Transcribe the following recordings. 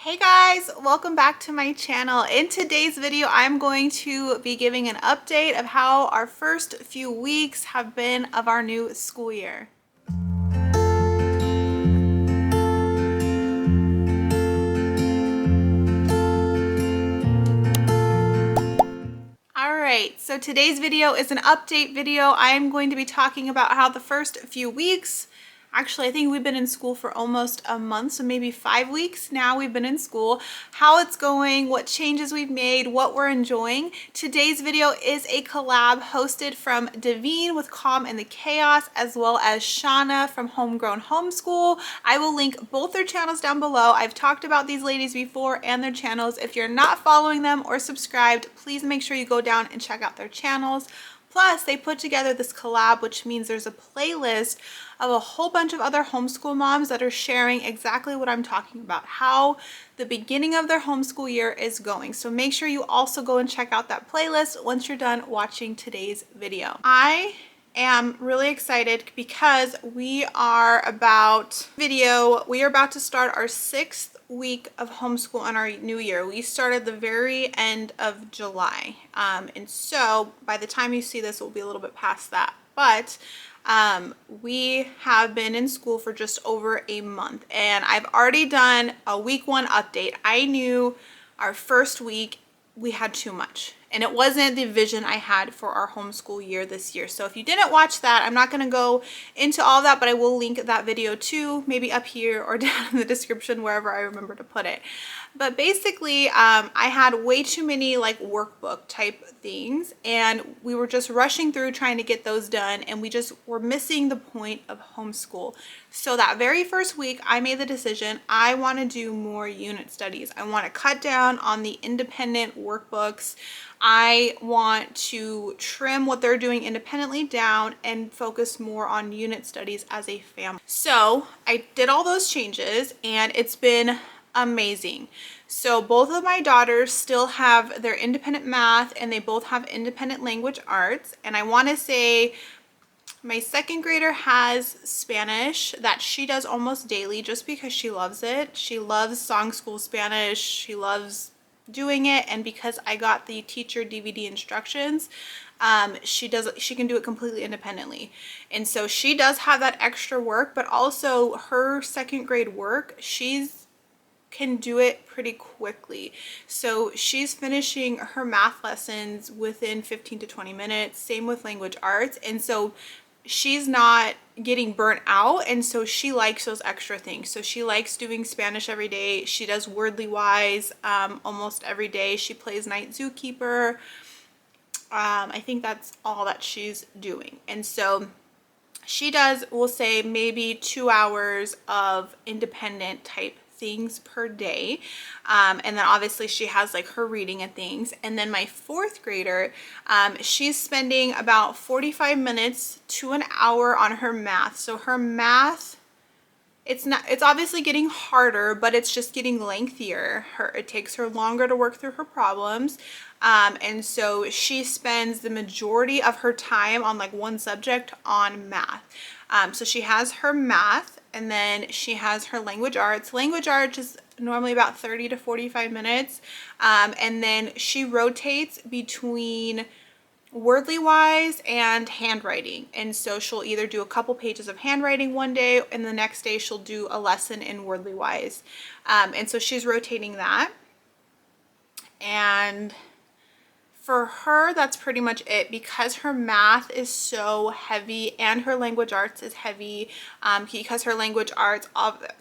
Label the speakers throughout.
Speaker 1: Hey guys, welcome back to my channel. In today's video, I'm going to be giving an update of how our first few weeks have been of our new school year. All right, so today's video is an update video. I'm going to be talking about how the first few weeks, actually I think we've been in school for almost a month, so maybe 5 weeks now we've been in school, how it's going, what changes we've made, what we're enjoying. Today's video is a collab hosted from Devine with Calm in the Chaos, as well as Shauna from Homegrown Homeschool. I will link both their channels down below. I've talked about these ladies before and their channels. If you're not following them or subscribed, please make sure you go down and check out their channels. Plus, they put together this collab, which means there's a playlist of a whole bunch of other homeschool moms that are sharing exactly what I'm talking about, how the beginning of their homeschool year is going. So make sure you also go and check out that playlist once you're done watching today's video. I am really excited because we are about to start our 6th week of homeschool on our new year. We started the very end of July, and so by the time you see this, it will be a little bit past that, but we have been in school for just over a month, and I've already done a week 1 update. I knew our first week we had too much, and it wasn't the vision I had for our homeschool year this year. So if you didn't watch that, I'm not going to go into all that, but I will link that video too, maybe up here or down in the description, wherever I remember to put it. But basically, I had way too many like workbook type things, and we were just rushing through trying to get those done, and we just were missing the point of homeschool. So that very first week, I made the decision I want to do more unit studies. I want to cut down on the independent workbooks. I want to trim what they're doing independently down and focus more on unit studies as a family. So I did all those changes, and it's been amazing. So both of my daughters still have their independent math, and they both have independent language arts. And I want to say my 2nd grader has Spanish that she does almost daily just because she loves it. She loves Song School Spanish. She loves doing it, and because I got the teacher DVD instructions, she can do it completely independently. And so she does have that extra work, but also her 2nd grade work, can do it pretty quickly. So she's finishing her math lessons within 15 to 20 minutes. Same with language arts. And so she's not getting burnt out, and so she likes those extra things. So she likes doing Spanish every day. She does Wordly Wise almost every day. She plays Night Zookeeper. I think that's all that she's doing. And so she does, we'll say, maybe 2 hours of independent type things per day, and then obviously she has like her reading and things. And then my 4th grader, she's spending about 45 minutes to an hour on her math. So her math, it's obviously getting harder, but it's just getting lengthier. It takes her longer to work through her problems, and so she spends the majority of her time on like one subject on math. So she has her math, and then she has her language arts. Language arts is normally about 30 to 45 minutes, and then she rotates between Wordly Wise and handwriting. And so she'll either do a couple pages of handwriting one day, and the next day she'll do a lesson in Wordly Wise. And so she's rotating that. And for her, that's pretty much it, because her math is so heavy and her language arts is heavy, because her language arts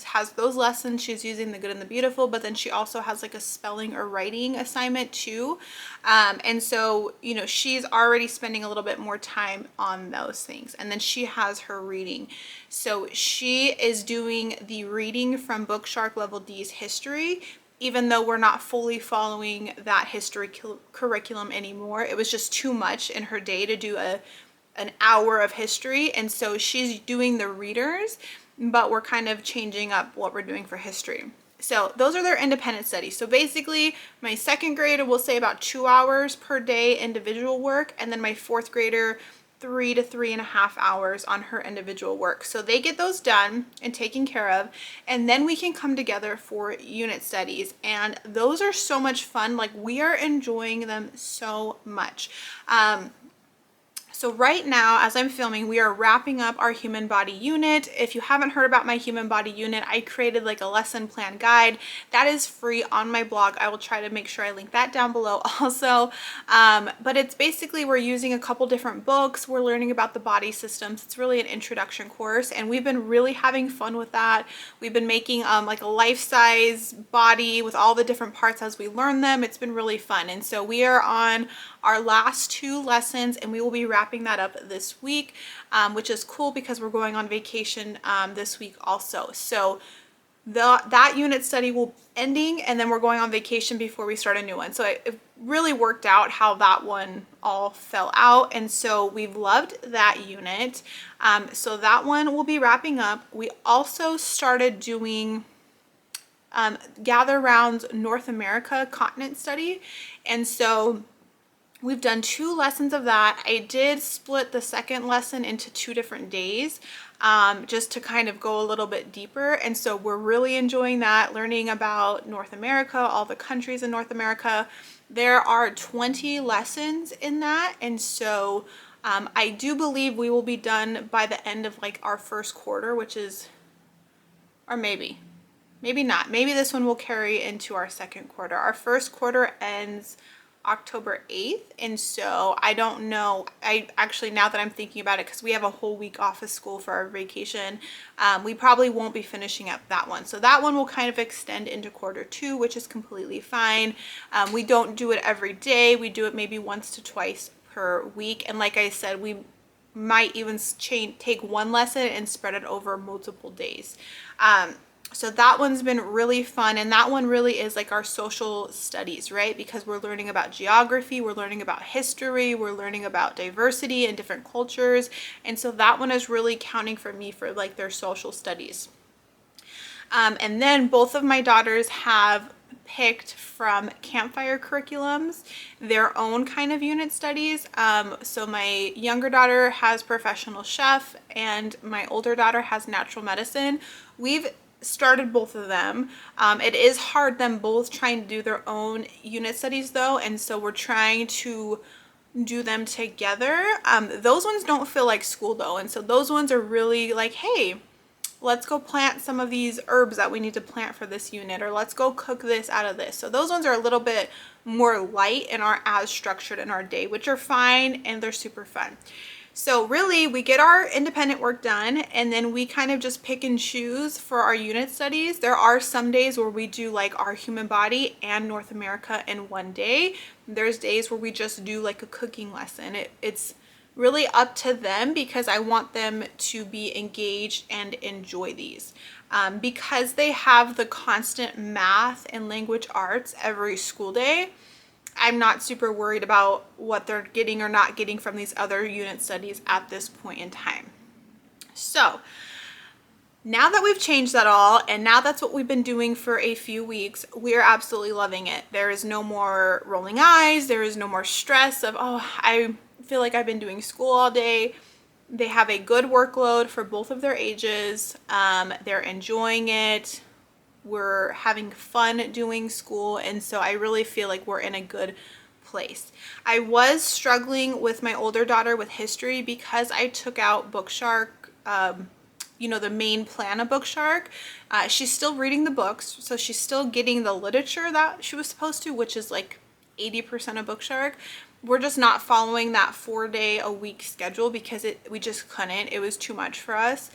Speaker 1: has those lessons. She's using the good and the beautiful, but then she also has like a spelling or writing assignment too. And so, you know, she's already spending a little bit more time on those things. And then she has her reading. So she is doing the reading from Book Shark Level D's history, even though we're not fully following that history curriculum anymore. It was just too much in her day to do an hour of history. And so she's doing the readers, but we're kind of changing up what we're doing for history. So those are their independent studies. So basically my 2nd grader will say about 2 hours per day individual work, and then my 4th grader 3 to 3.5 hours on her individual work. So they get those done and taken care of, and then we can come together for unit studies. And those are so much fun. Like, we are enjoying them so much. So right now, as I'm filming, we are wrapping up our human body unit. If you haven't heard about my human body unit, I created like a lesson plan guide that is free on my blog. I will try to make sure I link that down below also. But it's basically, we're using a couple different books. We're learning about the body systems. It's really an introduction course, and we've been really having fun with that. We've been making like a life-size body with all the different parts as we learn them. It's been really fun. And so we are on our last 2 lessons, and we will be wrapping that up this week, which is cool because we're going on vacation this week also. So that unit study will ending, and then we're going on vacation before we start a new one. So it really worked out how that one all fell out, and so we've loved that unit. So that one will be wrapping up. We also started doing Gather Round's North America continent study, and so we've done 2 lessons of that. I did split the second lesson into 2 different days, just to kind of go a little bit deeper. And so we're really enjoying that, learning about North America, all the countries in North America. There are 20 lessons in that. And so I do believe we will be done by the end of like our first quarter, which is, or maybe not. Maybe this one will carry into our second quarter. Our first quarter ends October 8th, and so I don't know. I actually, now that I'm thinking about it, because we have a whole week off of school for our vacation, we probably won't be finishing up that one. So that one will kind of extend into quarter 2, which is completely fine. We don't do it every day. We do it maybe once to twice per week, and like I said, we might even take one lesson and spread it over multiple days. So that one's been really fun, and that one really is like our social studies, right? Because we're learning about geography, we're learning about history, we're learning about diversity and different cultures, and so that one is really counting for me for like their social studies. And then both of my daughters have picked from Campfire curriculums their own kind of unit studies. So my younger daughter has professional chef, and my older daughter has natural medicine. We've started both of them. It is hard, them both trying to do their own unit studies though, and so we're trying to do them together. Those ones don't feel like school though, and so those ones are really like, hey, let's go plant some of these herbs that we need to plant for this unit, or let's go cook this out of this. So those ones are a little bit more light and aren't as structured in our day, which are fine, and they're super fun. So really, we get our independent work done, and then we kind of just pick and choose for our unit studies. There are some days where we do like our human body and North America in one day. There's days where we just do like a cooking lesson. It's really up to them, because I want them to be engaged and enjoy these. Because they have the constant math and language arts every school day, I'm not super worried about what they're getting or not getting from these other unit studies at this point in time. So now that we've changed that all, and now that's what we've been doing for a few weeks, we're absolutely loving it. There is no more rolling eyes. There is no more stress of, oh, I feel like I've been doing school all day. They have a good workload for both of their ages. They're enjoying it. We're having fun doing school, and so I really feel like we're in a good place. I was struggling with my older daughter with history because I took out Bookshark, the main plan of Bookshark. She's still reading the books, so she's still getting the literature that she was supposed to, which is like 80% of Bookshark. We're just not following that 4-day-a-week schedule because we just couldn't. It was too much for us.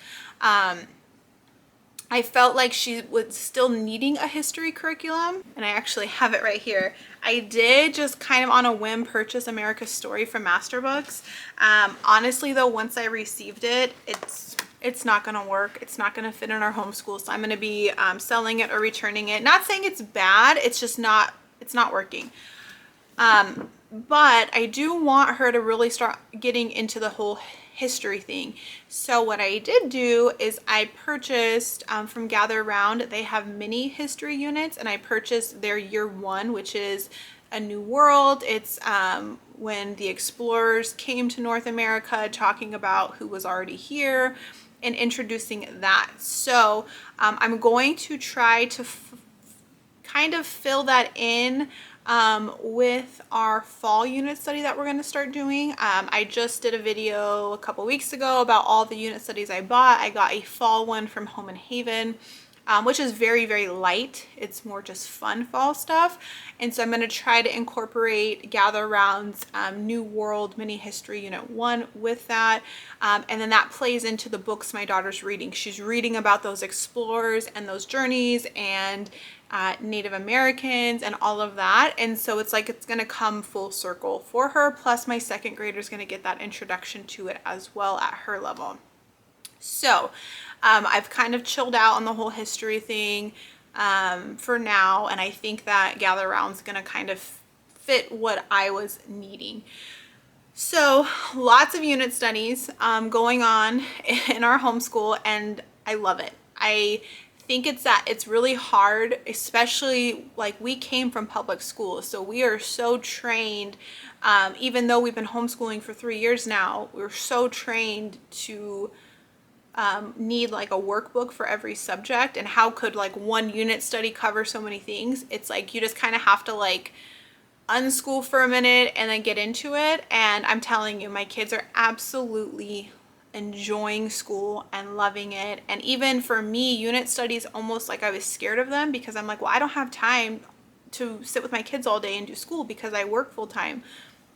Speaker 1: I felt like she was still needing a history curriculum, and I actually have it right here. I did just kind of on a whim purchase America's Story from Master Books. Honestly though, once I received it, it's not gonna work. It's not gonna fit in our homeschool, so I'm gonna be selling it or returning it. Not saying it's bad, it's just not, it's not working. But I do want her to really start getting into the whole history thing. So what I did do is I purchased from Gather Round. They have mini history units, and I purchased their year 1, which is a new world. It's when the explorers came to North America, talking about who was already here and introducing that. So I'm going to try to kind of fill that in with our fall unit study that we're going to start doing. I just did a video a couple weeks ago about all the unit studies I bought. I got a fall one from Home and Haven, which is very, very light. It's more just fun fall stuff. And so I'm going to try to incorporate Gather Around's New World Mini History Unit 1 with that. And then that plays into the books my daughter's reading. She's reading about those explorers and those journeys and Native Americans and all of that. And so it's like it's going to come full circle for her. Plus my second grader is going to get that introduction to it as well at her level. So I've kind of chilled out on the whole history thing for now, and I think that Gather Around's gonna kind of fit what I was needing. So lots of unit studies going on in our homeschool, and I love it. I think it's really hard, especially like we came from public school, so we are so trained. Even though we've been homeschooling for 3 years now, we're so trained to need like a workbook for every subject, and how could like one unit study cover so many things? It's like you just kind of have to like unschool for a minute and then get into it. And I'm telling you, my kids are absolutely enjoying school and loving it. And even for me, unit studies, almost like I was scared of them, because I'm like, well, I don't have time to sit with my kids all day and do school because I work full time.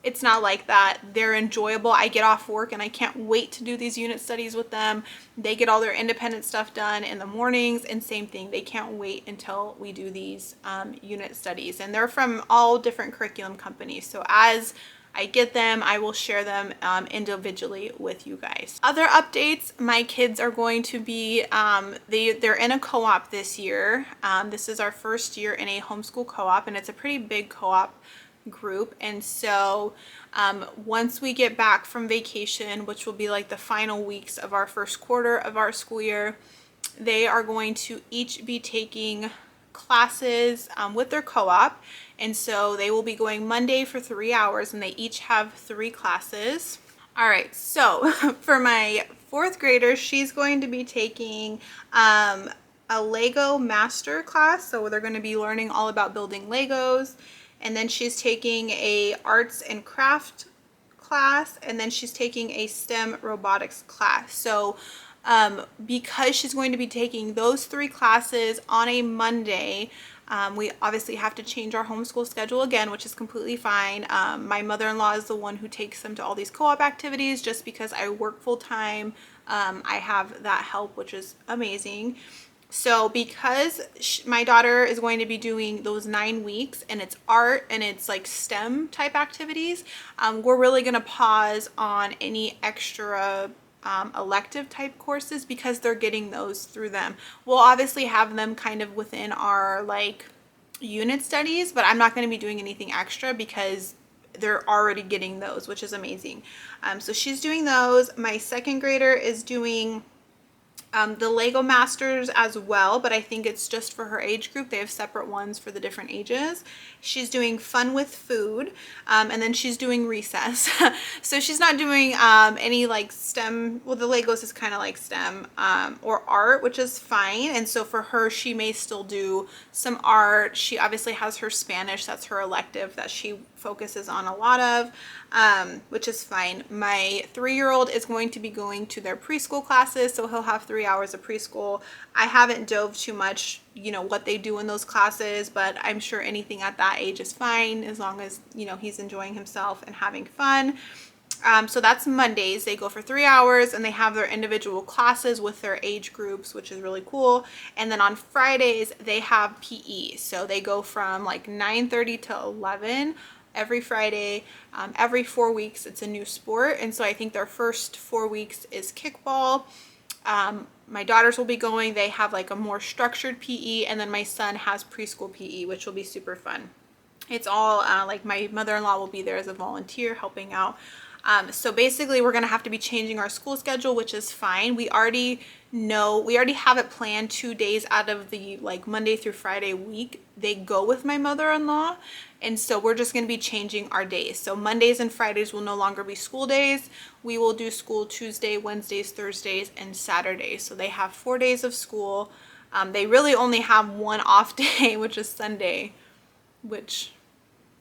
Speaker 1: It's not like that. They're enjoyable. I get off work and I can't wait to do these unit studies with them. They get all their independent stuff done in the mornings, and same thing. They can't wait until we do these unit studies. And they're from all different curriculum companies. So as I get them, I will share them individually with you guys. Other updates, my kids are going to be, they're in a co-op this year. This is our first year in a homeschool co-op, and it's a pretty big co-op group. And so once we get back from vacation, which will be like the final weeks of our first quarter of our school year, they are going to each be taking classes with their co-op. And so they will be going Monday for 3 hours, and they each have 3 classes. All right, so for my 4th grader, she's going to be taking a Lego master class. So they're going to be learning all about building Legos. And then she's taking a arts and craft class, and then she's taking a STEM robotics class. So because she's going to be taking those 3 classes on a Monday, we obviously have to change our homeschool schedule again, which is completely fine. My mother-in-law is the one who takes them to all these co-op activities, just because I work full time. I have that help, which is amazing. So because my daughter is going to be doing those 9 weeks, and it's art and it's like STEM type activities, we're really going to pause on any extra elective type courses, because they're getting those through them. We'll obviously have them kind of within our like unit studies, but I'm not going to be doing anything extra because they're already getting those, which is amazing. So she's doing those. My 2nd grader is doing the Lego Masters as well, but I think it's just for her age group. They have separate ones for the different ages. She's doing Fun with Food, and then she's doing Recess. So she's not doing any like STEM, well, the Legos is kind of like STEM or art, which is fine. And so for her, she may still do some art. She obviously has her Spanish, that's her elective that she focuses on a lot of, which is fine. My 3-year-old is going to be going to their preschool classes, so he'll have 3 hours of preschool. I haven't dove too much, you know, what they do in those classes, but I'm sure anything at that age is fine, as long as, you know, he's enjoying himself and having fun. So that's Mondays. They go for 3 hours, and they have their individual classes with their age groups, which is really cool. And then on Fridays, they have PE. So they go from like 9:30 to 11 every Friday. Every 4 weeks, it's a new sport. And so I think their first 4 weeks is kickball. My daughters will be going. They have like a more structured PE, and then my son has preschool PE, which will be super fun. It's all like my mother-in-law will be there as a volunteer helping out. So basically we're gonna have to be changing our school schedule, which is fine. We already have it planned 2 days out of the like Monday through Friday week. They go with my mother-in-law. And so we're just going to be changing our days. So Mondays and Fridays will no longer be school days. We will do school Tuesday, Wednesdays, Thursdays, and Saturdays. So they have 4 days of school. They really only have one off day, which is Sunday, which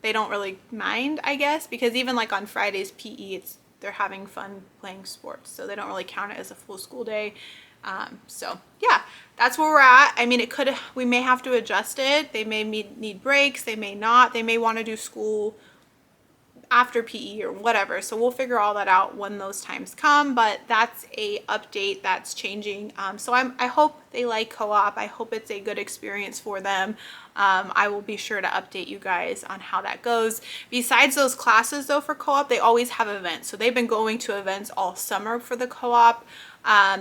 Speaker 1: they don't really mind, I guess, because even like on Fridays PE, they're having fun playing sports. So they don't really count it as a full school day. So yeah, that's where we're at. I mean, we may have to adjust it. They may need breaks. They may not. They may want to do school after PE or whatever. So we'll figure all that out when those times come, but that's a update that's changing. So I hope they like co-op. I hope it's a good experience for them. I will be sure to update you guys on how that goes. Besides those classes though, for co-op, they always have events. So they've been going to events all summer for the co-op.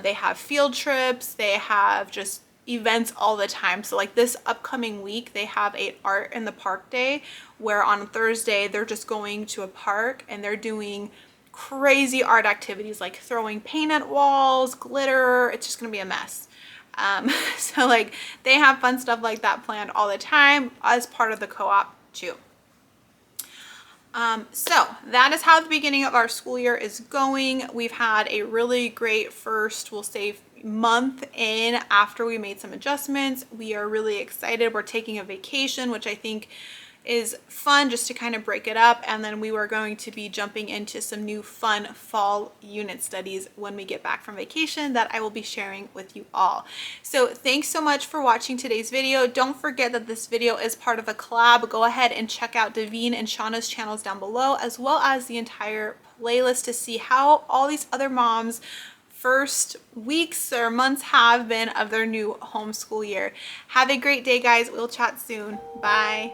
Speaker 1: They have field trips. They have just events all the time. So like this upcoming week, they have a art in the park day where on Thursday they're just going to a park and they're doing crazy art activities like throwing paint at walls, glitter. It's just gonna be a mess. So like they have fun stuff like that planned all the time as part of the co-op too. So that is how the beginning of our school year is going. We've had a really great first, we'll say, month in after we made some adjustments. We are really excited. We're taking a vacation, which I think is fun just to kind of break it up. And then we were going to be jumping into some new fun fall unit studies when we get back from vacation that I will be sharing with you all. So thanks so much for watching today's video. Don't forget that this video is part of a collab. Go ahead and check out Davine and Shauna's channels down below, as well as the entire playlist to see how all these other moms' first weeks or months have been of their new homeschool year. Have a great day, guys. We'll chat soon. Bye.